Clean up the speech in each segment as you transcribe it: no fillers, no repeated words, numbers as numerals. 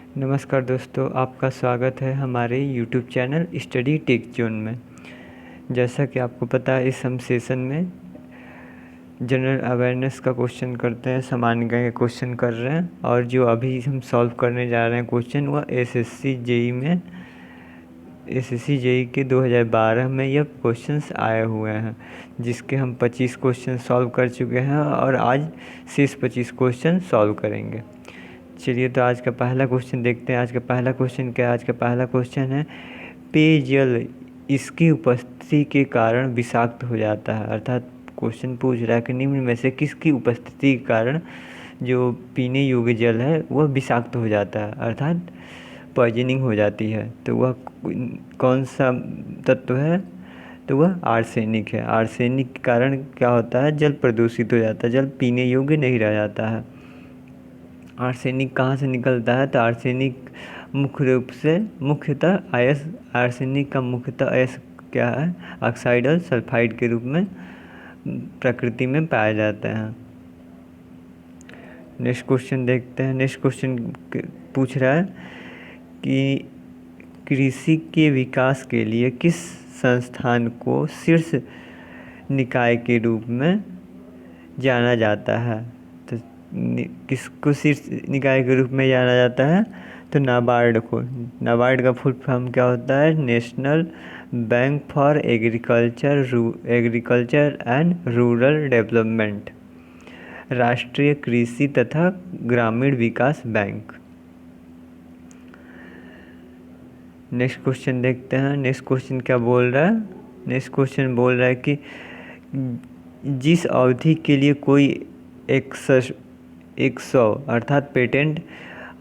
नमस्कार दोस्तों, आपका स्वागत है हमारे YouTube channel study take zone में। जैसा कि आपको पता है, इस हम सेशन में जनरल अवेयरनेस का क्वेश्चन करते हैं, सामान्य ज्ञान के क्वेश्चन कर रहे हैं। और जो अभी हम सॉल्व करने जा रहे हैं क्वेश्चन, वह एसएससी जेई के 2012 में यह क्वेश्चंस आए हुए हैं, जिसके हम 25 क्वेश्चन सॉल्व कर चुके हैं और आज शेष 25 क्वेश्चन सॉल्व करेंगे। चलिए, तो आज का पहला क्वेश्चन देखते हैं। आज का पहला क्वेश्चन क्या है? आज का पहला क्वेश्चन है, पेयजल इसकी उपस्थिति के कारण विषाक्त हो जाता है। अर्थात क्वेश्चन पूछ रहा है कि निम्न में से किसकी उपस्थिति के कारण जो पीने योग्य जल है वह विषाक्त हो जाता है, अर्थात पॉइजनिंग हो जाती है। तो वह कौन सा तत्व है? तो वह आर्सेनिक है। आर्सेनिक के कारण क्या होता है? जल प्रदूषित हो जाता है, जल पीने योग्य नहीं रह जाता है। आर्सेनिक कहाँ से निकलता है? तो आर्सेनिक मुख्यतः अयस्क, आर्सेनिक का मुख्यतः अयस्क क्या है? ऑक्साइडल सल्फाइड के रूप में प्रकृति में पाया जाता है। नेक्स्ट क्वेश्चन देखते हैं। नेक्स्ट क्वेश्चन पूछ रहा है कि कृषि के विकास के लिए किस संस्थान को शीर्ष निकाय के रूप में जाना जाता है? तो किसको शीर्ष निकाय के रूप में जाना जाता है? तो नाबार्ड को। नाबार्ड का फुल फॉर्म क्या होता है? National bank for agriculture and rural development, राष्ट्रीय कृषि तथा ग्रामीण विकास बैंक। नेक्स्ट क्वेश्चन देखते हैं। नेक्स्ट क्वेश्चन क्या बोल रहा है? नेक्स्ट क्वेश्चन बोल रहा है कि जिस अवधि के लिए कोई 100 अर्थात पेटेंट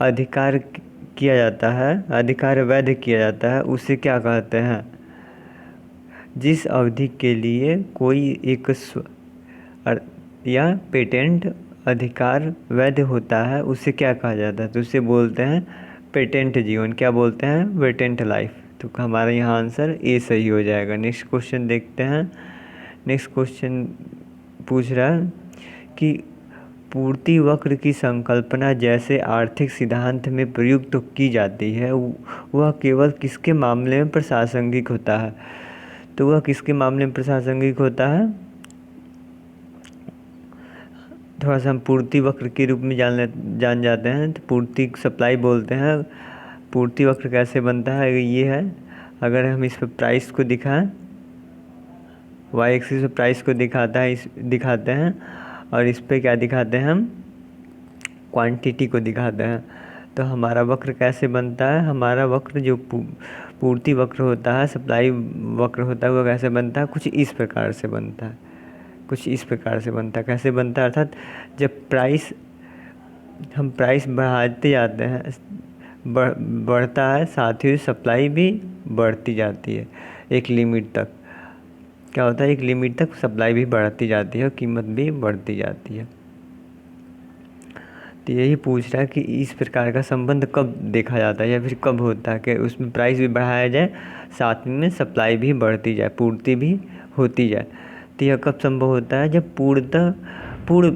अधिकार किया जाता है, अधिकार वैध किया जाता है, उसे क्या कहते हैं? जिस अवधि के लिए कोई 100 या पेटेंट अधिकार वैध होता है, उसे क्या कहा जाता है? तो उसे बोलते हैं पेटेंट जीवन। क्या बोलते हैं? Patent life. तो हमारा यहाँ आंसर ए सही हो जाएगा। नेक्स्ट क्वेश्चन देखते हैं। नेक्स्ट क्वेश्चन पूछ रहा है कि पूर्ति वक्र की संकल्पना जैसे आर्थिक सिद्धांत में प्रयुक्त की जाती है, वह केवल किसके मामले में प्रासंगिक होता है? तो वह किसके मामले में प्रासंगिक होता है? थोड़ा सा हम पूर्ति वक्र के रूप में जान जाते हैं। तो पूर्ति सप्लाई बोलते हैं। पूर्ति वक्र कैसे बनता है? ये है, अगर हम इस पर प्राइस को दिखाएं, वाई एक्सिस पे प्राइस को दिखाते हैं, और इस पे क्या दिखाते हैं? हम क्वांटिटी को दिखाते हैं। तो हमारा वक्र कैसे बनता है? हमारा वक्र जो पूर्ति वक्र होता है, सप्लाई वक्र होता है, वो कैसे बनता है? कुछ इस प्रकार से बनता है। कुछ इस प्रकार से बनता है। कैसे बनता है? अर्थात जब हम प्राइस बढ़ाते जाते हैं, बढ़ता है, साथ ही सप्लाई भी बढ़ती जाती है एक लिमिट तक। क्या होता है? एक लिमिट तक सप्लाई भी बढ़ती जाती है और कीमत भी बढ़ती जाती है। तो यही पूछ रहा है कि इस प्रकार का संबंध कब देखा जाता है या फिर कब होता है कि उसमें प्राइस भी बढ़ाया जाए, साथ में सप्लाई भी बढ़ती जाए, पूर्ति भी होती जाए। तो यह कब संभव होता है? जब पूर्ण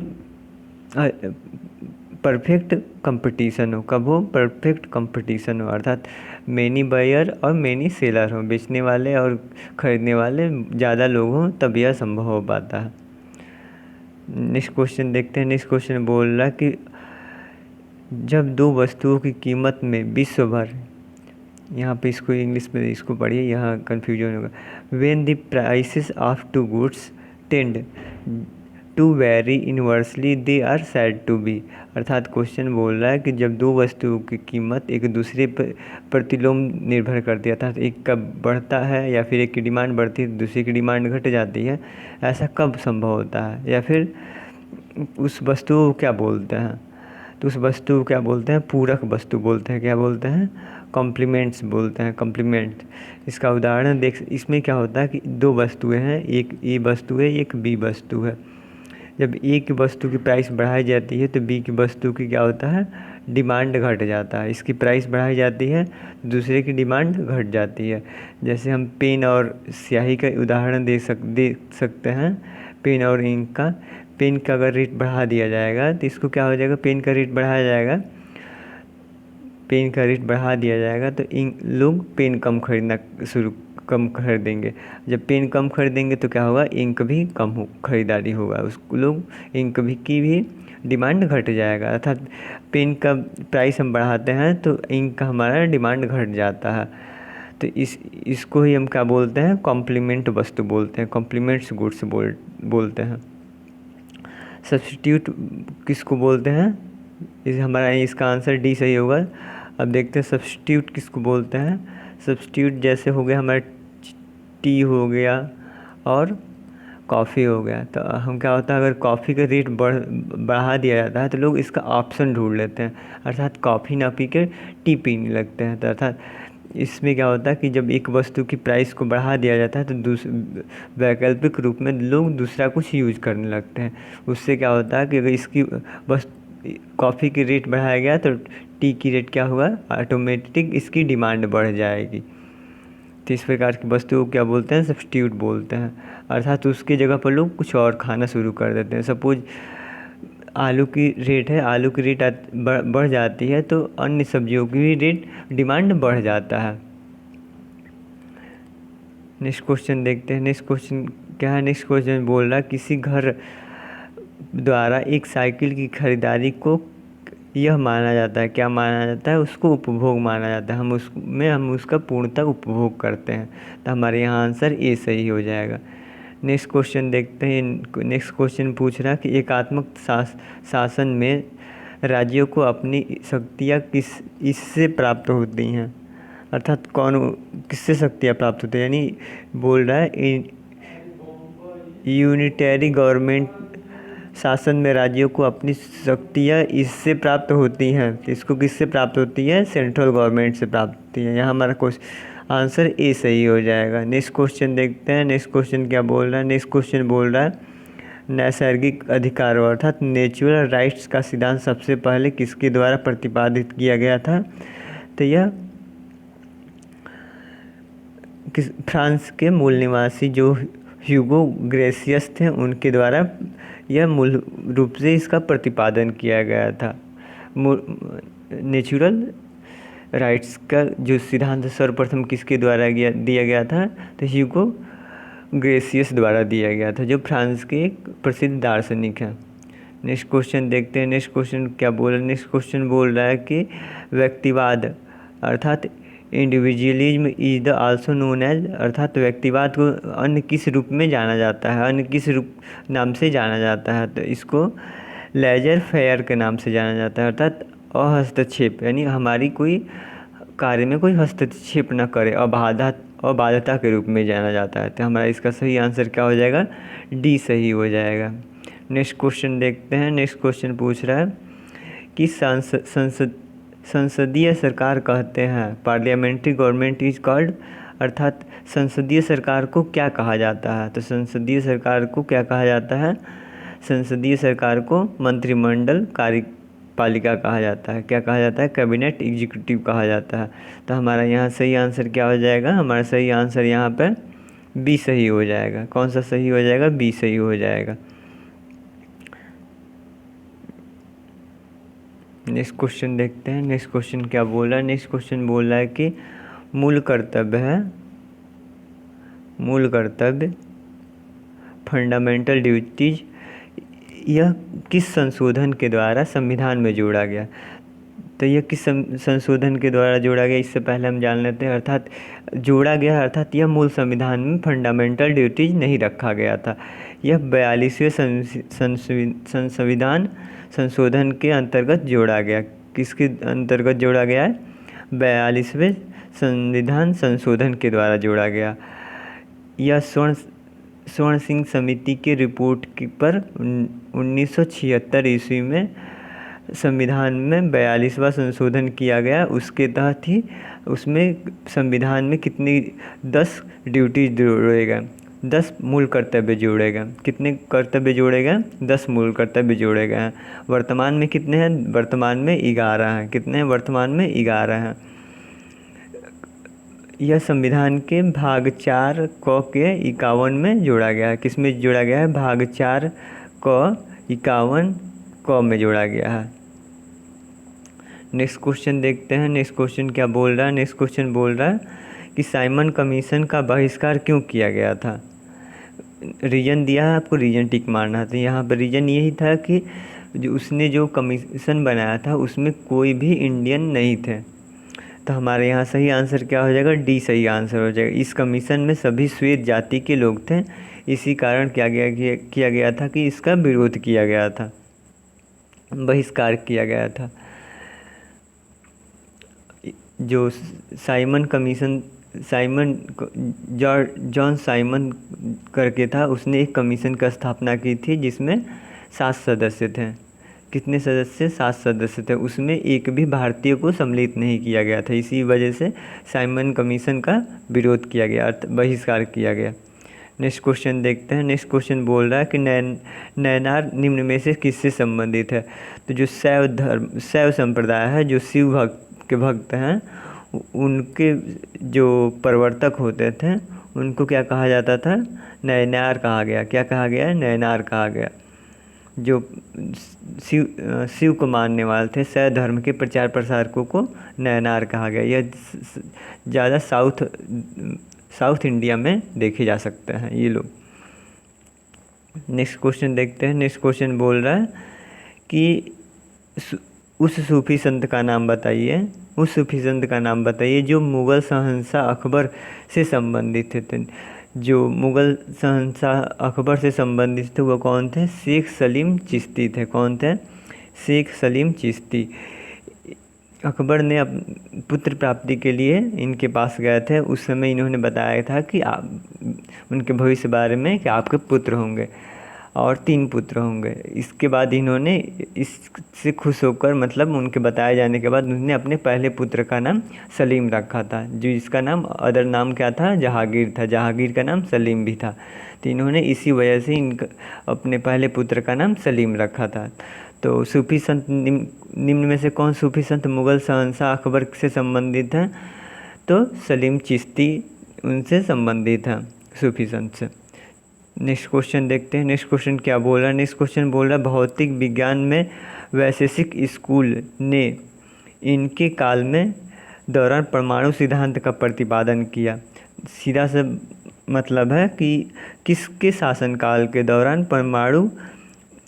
परफेक्ट कंपटीशन हो। कब हो? परफेक्ट कंपटीशन हो, अर्थात मैनी बायर और मैनी सेलर हो, बेचने वाले और ख़रीदने वाले ज़्यादा लोग हों, तब यह संभव हो पाता है। नेक्स्ट क्वेश्चन देखते हैं। नेक्स्ट क्वेश्चन बोल रहा है कि जब दो वस्तुओं की कीमत में विश्व भर, यहाँ पे इसको इंग्लिश में इसको पढ़िए, यहाँ कन्फ्यूजन होगा। When the prices of two goods tend to vary inversely they are said to be. अर्थात क्वेश्चन बोल रहा है कि जब दो वस्तुओं की कीमत एक दूसरे पर प्रतिलोम निर्भर करती है, अर्थात एक का बढ़ता है या फिर एक की डिमांड बढ़ती है, दूसरे की डिमांड घट जाती है, ऐसा कब संभव होता है? या फिर उस वस्तु को क्या बोलते हैं? तो उस वस्तु को क्या बोलते हैं? पूरक वस्तु बोलते हैं। क्या बोलते हैं? कॉम्प्लीमेंट्स बोलते हैं, कॉम्प्लीमेंट। इसका उदाहरण देख, इसमें क्या होता है कि दो वस्तुएं हैं, एक ए वस्तु है, एक बी वस्तु है। जब ए की वस्तु की प्राइस बढ़ाई जाती है तो बी की वस्तु की क्या होता है? डिमांड घट जाता है। इसकी प्राइस बढ़ाई जाती है, दूसरे की डिमांड घट जाती है। जैसे हम पेन और स्याही का उदाहरण दे सकते हैं। पेन और इंक का। पेन का अगर रेट बढ़ा दिया जाएगा तो इसको क्या हो जाएगा? पेन का रेट बढ़ाया जाएगा, पेन का रेट बढ़ा दिया जाएगा तो लोग पेन कम खरीदेंगे। जब पेन कम खरीदेंगे तो क्या होगा, इंक भी कम खरीदारी होगा, उसको लोग इंक भी की भी डिमांड घट जाएगा। अर्थात पेन का प्राइस हम बढ़ाते हैं तो इंक का हमारा डिमांड घट जाता है। तो इसको ही हम क्या बोलते हैं, कॉम्प्लीमेंट वस्तु बोलते हैं, कॉम्प्लीमेंट्स गुड्स बोलते हैं। सब्स्टिट्यूट किसको बोलते हैं, हमारा इसका आंसर डी सही होगा। अब देखते हैं सब्स्टिट्यूट किसको बोलते हैं। सब्स्टिट्यूट जैसे हो गया हमारा टी हो गया और कॉफ़ी हो गया। तो हम क्या होता है, अगर कॉफ़ी का रेट बढ़ा दिया जाता है तो लोग इसका ऑप्शन ढूंढ लेते हैं, अर्थात कॉफ़ी ना पी के टी पीने लगते हैं। तो अर्थात इसमें क्या होता है कि जब एक वस्तु की प्राइस को बढ़ा दिया जाता है तो वैकल्पिक रूप में लोग दूसरा कुछ यूज करने लगते हैं। उससे क्या होता है कि अगर इसकी बस कॉफ़ी की रेट बढ़ाया गया तो टी की रेट क्या होगा, ऑटोमेटिक इसकी डिमांड बढ़ जाएगी। तो इस प्रकार की वस्तु को क्या बोलते हैं, सब्स्टिट्यूट बोलते हैं। अर्थात उसकी जगह पर लोग कुछ और खाना शुरू कर देते हैं। सपोज आलू की रेट है, आलू की रेट बढ़ जाती है तो अन्य सब्जियों की भी रेट डिमांड बढ़ जाता है। नेक्स्ट क्वेश्चन देखते हैं। नेक्स्ट क्वेश्चन क्या है, नेक्स्ट क्वेश्चन बोल रहा है किसी घर द्वारा एक साइकिल की खरीदारी को यह माना जाता है, क्या माना जाता है, उसको उपभोग माना जाता है। हम उसका पूर्णतः उपभोग करते हैं। तो हमारे यहाँ आंसर ए सही हो जाएगा। नेक्स्ट क्वेश्चन देखते हैं। नेक्स्ट क्वेश्चन पूछ रहा है कि एकात्मक शासन में राज्यों को अपनी शक्तियाँ इससे प्राप्त होती हैं, अर्थात किससे शक्तियाँ प्राप्त होती हैं, यानी बोल रहा है यूनिटरी गवर्नमेंट शासन में राज्यों को अपनी शक्तियाँ इससे प्राप्त होती हैं। इसको किससे प्राप्त होती है, सेंट्रल गवर्नमेंट से प्राप्त होती है। यहाँ हमारा आंसर ए सही हो जाएगा। नेक्स्ट क्वेश्चन देखते हैं। नेक्स्ट क्वेश्चन क्या बोल रहा है, नेक्स्ट क्वेश्चन बोल रहा है नैसर्गिक अधिकारों अर्थात नेचुरल राइट्स का सिद्धांत सबसे पहले किसके द्वारा प्रतिपादित किया गया था। तो यह फ्रांस के मूल निवासी जो ह्यूगो ग्रेसियस थे उनके द्वारा यह मूल रूप से इसका प्रतिपादन किया गया था। नेचुरल राइट्स का जो सिद्धांत सर्वप्रथम किसके द्वारा दिया गया था, तो ह्यूगो ग्रेसियस द्वारा दिया गया था, जो फ्रांस के एक प्रसिद्ध दार्शनिक हैं। नेक्स्ट क्वेश्चन देखते हैं। नेक्स्ट क्वेश्चन क्या बोल रहा है, नेक्स्ट क्वेश्चन बोल रहा है कि व्यक्तिवाद अर्थात individualism is the also known as, अर्थात व्यक्तिवाद को अन्य किस रूप में जाना जाता है, अन्य किस रूप नाम से जाना जाता है। तो इसको लेजर फेयर के नाम से जाना जाता है, अर्थात अहस्तक्षेप, यानी हमारी कोई कार्य में कोई हस्तक्षेप न करे, अबाध्यता के रूप में जाना जाता है। तो हमारा इसका सही आंसर क्या हो जाएगा, डी सही हो जाएगा। नेक्स्ट क्वेश्चन देखते हैं। नेक्स्ट क्वेश्चन पूछ रहा है कि संसदीय सरकार कहते हैं, पार्लियामेंट्री गवर्नमेंट इज कॉल्ड, अर्थात संसदीय सरकार को क्या कहा जाता है। तो संसदीय सरकार को क्या कहा जाता है, संसदीय सरकार को मंत्रिमंडल कार्यपालिका कहा जाता है। क्या कहा जाता है, कैबिनेट एग्जीक्यूटिव कहा जाता है। तो हमारा यहाँ सही आंसर क्या हो जाएगा, हमारा सही आंसर यहाँ पर बी सही हो जाएगा। कौन सा सही हो जाएगा, बी सही हो जाएगा। नेक्स्ट क्वेश्चन देखते हैं। नेक्स्ट क्वेश्चन क्या बोल रहा है, नेक्स्ट क्वेश्चन बोल रहा है कि मूल कर्तव्य फंडामेंटल ड्यूटीज यह किस संशोधन के द्वारा संविधान में जोड़ा गया। तो यह किस संशोधन के द्वारा जोड़ा गया, इससे पहले हम जान लेते हैं। अर्थात जोड़ा गया, अर्थात यह मूल संविधान में फंडामेंटल ड्यूटीज नहीं रखा गया था। यह 42वें संविधान संशोधन के अंतर्गत जोड़ा गया। किसके अंतर्गत जोड़ा गया है, 42वें संविधान संशोधन के द्वारा जोड़ा गया। यह स्वर्ण सिंह समिति की रिपोर्ट पर 1976 ईस्वी में संविधान में 42वां संशोधन किया गया। उसके तहत ही उसमें संविधान में कितनी 10 ड्यूटीज जोड़े गए, 10 मूल कर्तव्य जोड़े गए। कितने कर्तव्य जोड़े गए, 10 मूल कर्तव्य जोड़े गए हैं। वर्तमान में कितने हैं, वर्तमान में 11 हैं। कितने हैं, वर्तमान में 11 हैं। यह संविधान के भाग 4 क के 51 में जोड़ा गया है। किस में जोड़ा गया है, भाग 4 क 51 क में जोड़ा गया है। नेक्स्ट क्वेश्चन देखते हैं। नेक्स्ट क्वेश्चन क्या बोल रहा है। नेक्स्ट क्वेश्चन बोल रहा है कि साइमन कमीशन का बहिष्कार क्यों किया गया था। रीजन दिया है आपको, रीजन टिक मारना था। यहाँ पर रीजन यही था कि जो उसने जो कमीशन बनाया था उसमें कोई भी इंडियन नहीं थे। तो हमारे यहाँ सही आंसर क्या हो जाएगा, डी सही आंसर हो जाएगा। इस कमीशन में सभी श्वेत जाति के लोग थे, इसी कारण किया गया था कि इसका विरोध किया गया था, बहिष्कार किया गया था। जो साइमन कमीशन, जॉन साइमन करके था, उसने एक कमीशन का स्थापना की थी जिसमें 7 सदस्य थे। कितने सदस्य, 7 सदस्य थे। उसमें एक भी भारतीय को सम्मिलित नहीं किया गया था, इसी वजह से साइमन कमीशन का विरोध किया गया, बहिष्कार किया गया। नेक्स्ट क्वेश्चन देखते हैं। नेक्स्ट क्वेश्चन बोल रहा है कि नैनार निम्न में से किससे संबंधित है। तो जो शैव संप्रदाय है, जो शिव के भक्त हैं, उनके जो प्रवर्तक होते थे उनको क्या कहा जाता था, नैनार कहा गया। क्या कहा गया, नैनार कहा गया। जो शिव को मानने वाले थे, शैव धर्म के प्रचार प्रसारकों को नैनार कहा गया। यह ज़्यादा साउथ इंडिया में देखे जा सकते हैं ये लोग। नेक्स्ट क्वेश्चन देखते हैं। नेक्स्ट क्वेश्चन बोल रहा है कि उस सूफी संत का नाम बताइए। उस सूफी संत का नाम बताइए जो मुग़ल शहंशाह अकबर से संबंधित थे। जो मुग़ल शहंशाह अकबर से संबंधित थे वो कौन थे, शेख सलीम चिश्ती थे। कौन थे, शेख सलीम चिश्ती। अकबर ने पुत्र प्राप्ति के लिए इनके पास गए थे। उस समय इन्होंने बताया था कि आप उनके भविष्य बारे में कि आपके पुत्र होंगे और 3 पुत्र होंगे। इसके बाद इन्होंने इससे खुश होकर, मतलब उनके बताए जाने के बाद, उन्होंने अपने पहले पुत्र का नाम सलीम रखा था, जो इसका नाम अदर नाम क्या था, जहांगीर था। जहांगीर का नाम सलीम भी था। तो इन्होंने इसी वजह से अपने पहले पुत्र का नाम सलीम रखा था। तो सूफी संत निम्न में से कौन सूफी संत मुग़ल शहंशाह अकबर से संबंधित हैं, तो सलीम चिश्ती उनसे संबंधित हैं, सूफी संत से। नेक्स्ट क्वेश्चन देखते हैं। नेक्स्ट क्वेश्चन क्या बोल रहा है। नेक्स्ट क्वेश्चन बोल रहा है भौतिक विज्ञान में वैशेषिक स्कूल ने इनके काल में दौरान परमाणु सिद्धांत का प्रतिपादन किया। सीधा सा मतलब है कि किसके शासनकाल के दौरान परमाणु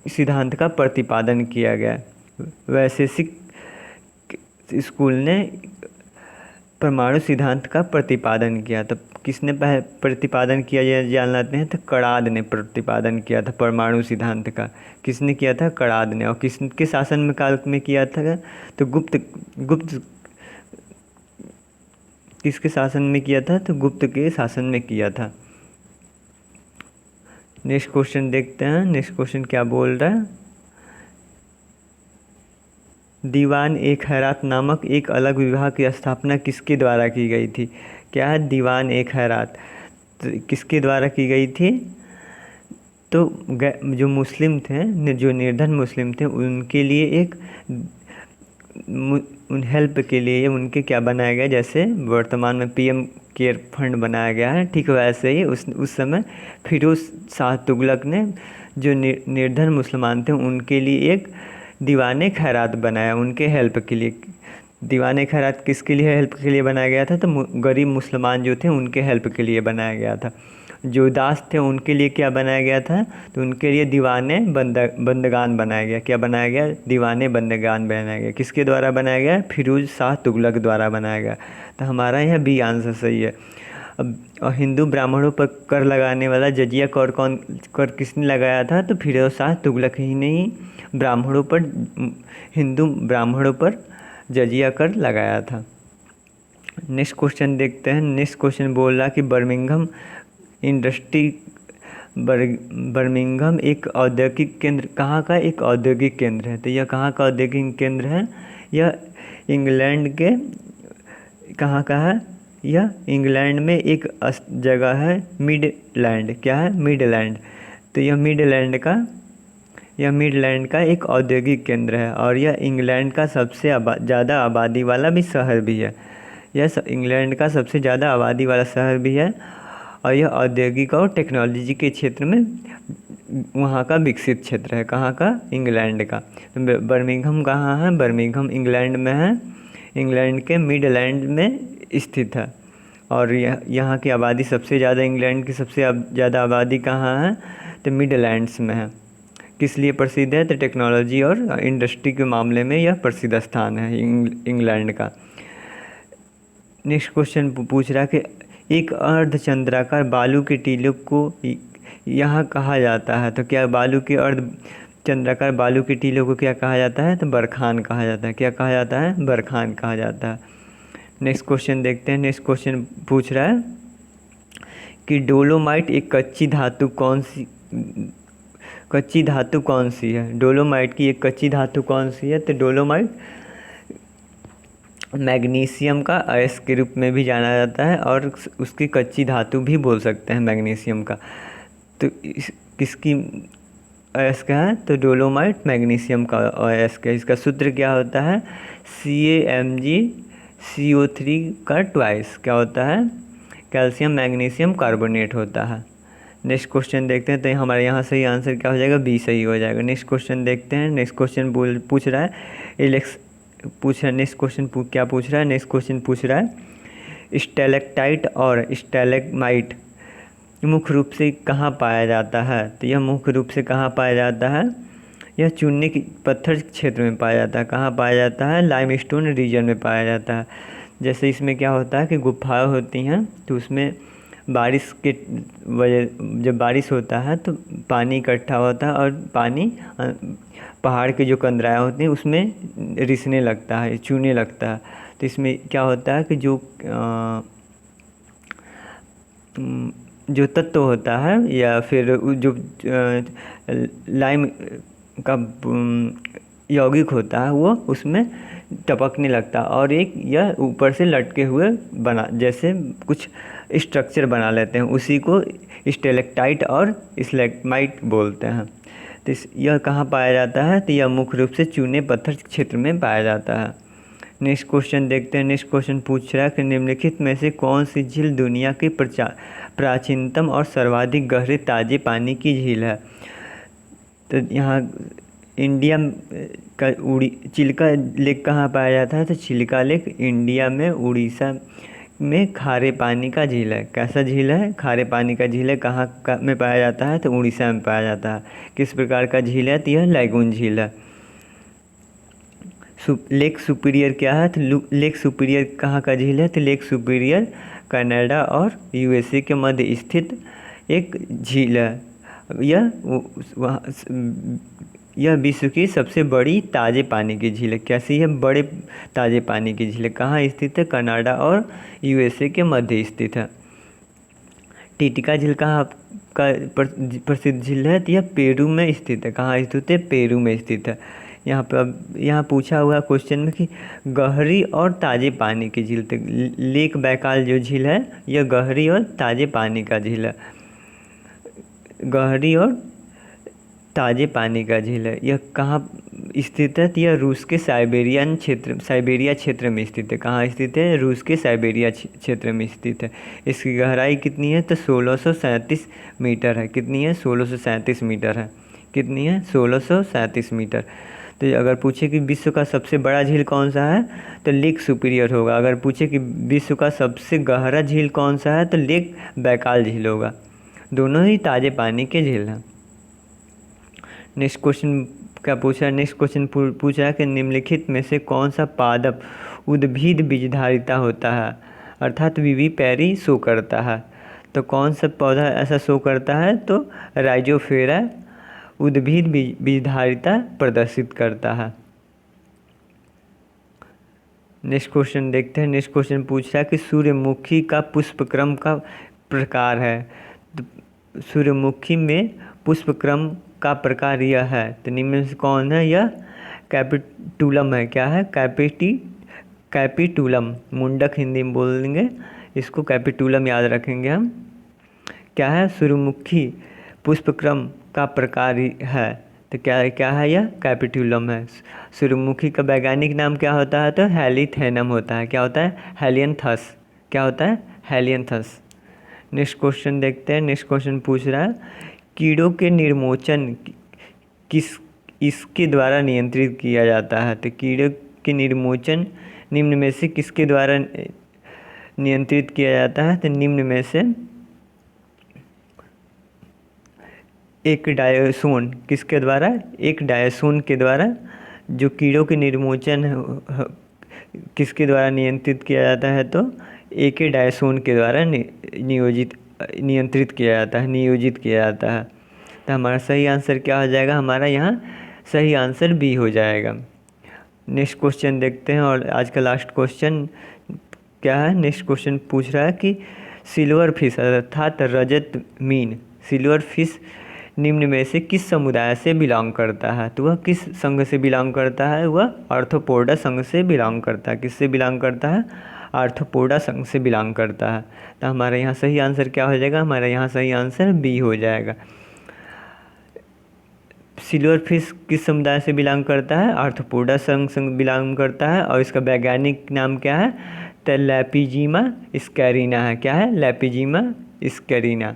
सिद्धांत का प्रतिपादन किया गया। वैशेषिक स्कूल ने परमाणु सिद्धांत का प्रतिपादन किया। तो किसने प्रतिपादन किया, ये जान लेते हैं। तो कणाद ने प्रतिपादन किया था परमाणु सिद्धांत का। किसने किया था, कणाद ने। और किसके शासन में काल में किया था, तो गुप्त किसके शासन में किया था, तो गुप्त के शासन में किया था। नेक्स्ट क्वेश्चन देखते हैं। नेक्स्ट क्वेश्चन क्या बोल रहा है, दीवान ए खैरात नामक एक अलग विभाग की स्थापना किसके द्वारा की गई थी। क्या है, दीवान ए खैरात तो किसके द्वारा की गई थी, तो जो मुस्लिम थे, जो निर्धन मुस्लिम थे, उनके लिए एक उन हेल्प के लिए उनके क्या बनाया गया, जैसे वर्तमान में पीएम केयर फंड बनाया गया है, ठीक वैसे ही उस समय फिरोज शाह तुगलक ने जो निर्धन मुसलमान थे उनके लिए एक दीवाने खैरात बनाया, उनके हेल्प के लिए। दीवाने खैरात किसके लिए हेल्प के लिए बनाया गया था, तो गरीब मुसलमान जो थे उनके हेल्प के लिए बनाया गया था। जो दास थे उनके लिए क्या बनाया गया था, तो उनके लिए दीवाने बंदगान बनाया गया। क्या बनाया गया, दीवाने बंदगान बनाया गया। किसके द्वारा बनाया गया, फिरोज शाह तुगलक द्वारा बनाया गया। तो हमारा यह बी आंसर सही है। अब और हिंदू ब्राह्मणों पर कर लगाने वाला जजिया कर किसने लगाया था, तो फिरोज शाह तुगलक ही ने ही ब्राह्मणों पर, हिंदू ब्राह्मणों पर जजिया कर लगाया था। नेक्स्ट क्वेश्चन देखते हैं। नेक्स्ट क्वेश्चन बोल रहा कि बर्मिंघम एक औद्योगिक केंद्र कहाँ का एक औद्योगिक केंद्र है। तो यह कहाँ का औद्योगिक केंद्र है, यह इंग्लैंड के कहाँ का है, यह इंग्लैंड में एक जगह है मिडलैंड। क्या है, मिडलैंड। तो यह मिडलैंड का एक औद्योगिक केंद्र है और यह इंग्लैंड का सबसे ज़्यादा आबादी वाला भी शहर भी है। यह इंग्लैंड का सबसे ज़्यादा आबादी वाला शहर भी है और यह औद्योगिक और टेक्नोलॉजी के क्षेत्र में वहाँ का विकसित क्षेत्र है। कहाँ का? इंग्लैंड का। तो बर्मिंघम कहाँ है? बर्मिंघम इंग्लैंड में है, इंग्लैंड के मिडलैंड में स्थित है। और यहाँ की आबादी सबसे ज़्यादा, इंग्लैंड की सबसे ज़्यादा आबादी कहाँ है? तो मिडलैंड्स में है। किस लिए प्रसिद्ध है? तो टेक्नोलॉजी और इंडस्ट्री के मामले में यह प्रसिद्ध स्थान है इंग्लैंड का। नेक्स्ट क्वेश्चन पूछ रहा है कि एक अर्धचंद्राकार बालू के टीले को यहाँ कहा जाता है। तो क्या बालू के अर्धचंद्राकार बालू के टीले को क्या कहा जाता है? तो बरखान कहा जाता है। क्या कहा जाता है? बरखान कहा जाता है। नेक्स्ट क्वेश्चन देखते हैं। नेक्स्ट क्वेश्चन पूछ रहा है कि डोलोमाइट एक कच्ची धातु कौन सी है? डोलोमाइट की एक कच्ची धातु कौन सी है? तो डोलोमाइट मैग्नीशियम का अयस्क के रूप में भी जाना जाता है और उसकी कच्ची धातु भी बोल सकते हैं मैग्नीशियम का। तो किसकी अयस्क है? तो डोलोमाइट मैग्नीशियम का अयस्क है। इसका सूत्र क्या होता है? CaMgCO3 का ट्वाइस क्या होता है? कैल्शियम मैग्नीशियम कार्बोनेट होता है। नेक्स्ट क्वेश्चन देखते हैं। तो हमारे यहाँ सही आंसर क्या हो जाएगा? बी सही हो जाएगा। नेक्स्ट क्वेश्चन देखते हैं। नेक्स्ट क्वेश्चन पूछ रहा है नेक्स्ट क्वेश्चन क्या पूछ रहा है? नेक्स्ट क्वेश्चन पूछ रहा है स्टैलेक्टाइट और स्टैलेग्माइट मुख्य रूप से कहाँ पाया जाता है? तो यह मुख्य रूप से कहाँ पाया जाता है? यह चूने की पत्थर क्षेत्र में पाया जाता है। कहाँ पाया जाता है? लाइमस्टोन रीजन में पाया जाता है। जैसे इसमें क्या होता है कि गुफाएं होती हैं, तो उसमें बारिश के वजह, जब बारिश होता है तो पानी इकट्ठा होता है और पानी पहाड़ के जो कंदराएँ होती हैं उसमें रिसने लगता है, चूने लगता है। तो इसमें क्या होता है कि जो तत्व होता है या फिर जो लाइम का यौगिक होता है वो उसमें टपकने लगता है और यह ऊपर से लटके हुए जैसे कुछ स्ट्रक्चर बना लेते हैं, उसी को स्टेलेक्टाइट और स्टैलेग्माइट बोलते हैं। तो यह कहाँ पाया जाता है? तो यह मुख्य रूप से चूने पत्थर क्षेत्र में पाया जाता है। नेक्स्ट क्वेश्चन देखते हैं। नेक्स्ट क्वेश्चन पूछ रहा है कि निम्नलिखित में से कौन सी झील दुनिया की प्राचीनतम और सर्वाधिक गहरे ताजे पानी की झील है? तो यहाँ इंडिया का चिल्का लेक कहाँ पाया जाता है? तो चिल्का लेक इंडिया में उड़ीसा में खारे पानी का झील है। कैसा झील है? खारे पानी का झील है। कहाँ में पाया जाता है? तो उड़ीसा में पाया जाता है। किस प्रकार का झील है? तो यह लैगून झील है। लेक सुपीरियर क्या है? तो लेक सुपीरियर कहाँ का झील है? तो लेक सुपीरियर कनाडा और USA के मध्य स्थित एक झील है। यह विश्व की सबसे बड़ी ताज़े पानी की झील है। कैसी है? बड़े ताज़े पानी की झील है। कहाँ स्थित है? कनाडा और USA के मध्य स्थित है। टिटिका झील कहाँ का प्रसिद्ध झील है? तो यह पेरू में स्थित है। कहाँ स्थित है? पेरू में स्थित है। यहाँ पूछा हुआ क्वेश्चन में कि गहरी और ताज़े पानी की झील। तो लेक बैकाल जो झील है यह गहरी और ताज़े पानी का झील है। गहरी और ताज़े पानी का झील है। यह कहाँ स्थित है? तो यह रूस के साइबेरिया क्षेत्र में स्थित है। कहाँ स्थित है? रूस के साइबेरिया क्षेत्र में स्थित है। इसकी गहराई कितनी है? तो 1637 मीटर है। कितनी है? 1637 मीटर है। कितनी है? 1637 मीटर। तो अगर पूछे कि विश्व का सबसे बड़ा झील कौन सा है? तो लेक सुपीरियर होगा। अगर पूछे कि विश्व का सबसे गहरा झील कौन सा है? तो लेक बैकाल झील होगा। दोनों ही ताज़े पानी के झील हैं। नेक्स्ट क्वेश्चन क्या पूछा है? नेक्स्ट क्वेश्चन पूछ रहा है कि निम्नलिखित में से कौन सा पादप उद्भिद बीजधारिता होता है, अर्थात विविपैरी शो करता है? तो कौन सा पौधा ऐसा शो करता है? तो राइजोफेरा उद्भिद बीजधारिता प्रदर्शित करता है। नेक्स्ट क्वेश्चन देखते हैं। नेक्स्ट क्वेश्चन पूछ रहा है कि सूर्यमुखी का पुष्पक्रम का प्रकार है। तो सूर्यमुखी में पुष्पक्रम का प्रकार यह है। तो निम्न में से कौन है? यह कैपिटुलम है। क्या है? कैपिटुलम। मुंडक हिंदी में बोल देंगे इसको, कैपिटुलम याद रखेंगे हम। क्या है? सूर्यमुखी पुष्पक्रम का प्रकार है। तो क्या है? यह कैपिटुलम है। सूर्यमुखी का वैज्ञानिक नाम क्या होता है? तो हेलिथेनम होता है। क्या होता है? हेलियंथस। क्या होता है? हेलियंथस। नेक्स्ट क्वेश्चन देखते हैं। नेक्स्ट क्वेश्चन पूछ रहा है कीड़ों के निर्मोचन किस इसके द्वारा नियंत्रित किया जाता है? तो कीड़ों के निर्मोचन निम्न में से किसके द्वारा नियंत्रित किया जाता है? तो निम्न में से एक डायसोन किसके द्वारा? एक डायसोन के द्वारा जो कीड़ों के निर्मोचन किसके द्वारा नियंत्रित किया जाता है? तो एक डायसोन के द्वारा नियंत्रित किया जाता है, नियोजित किया जाता है। तो हमारा सही आंसर क्या हो जाएगा? हमारा यहाँ सही आंसर बी हो जाएगा। नेक्स्ट क्वेश्चन देखते हैं, और आज का लास्ट क्वेश्चन क्या है? नेक्स्ट क्वेश्चन पूछ रहा है कि सिल्वर फिश अर्थात रजत मीन सिल्वर फिश निम्न में से किस समुदाय से बिलोंग करता है? तो वह किस संघ से बिलोंग करता है? वह आर्थ्रोपोडा संघ से बिलोंग करता है। किससे बिलोंग करता है? आर्थ्रोपोडा संघ से बिलोंग करता है। तो हमारे यहाँ सही आंसर क्या हो जाएगा? हमारे यहाँ सही आंसर बी हो जाएगा। सिल्वर फिश किस समुदाय से बिलोंग करता है? आर्थ्रोपोडा संघ से बिलोंग करता है, और इसका वैज्ञानिक नाम क्या है? तो लैपिजीमा स्कैरिना है। क्या है? लैपिजीमा स्कैरिना।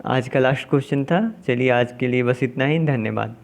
आज का लास्ट क्वेश्चन था। चलिए आज के लिए बस इतना ही, धन्यवाद।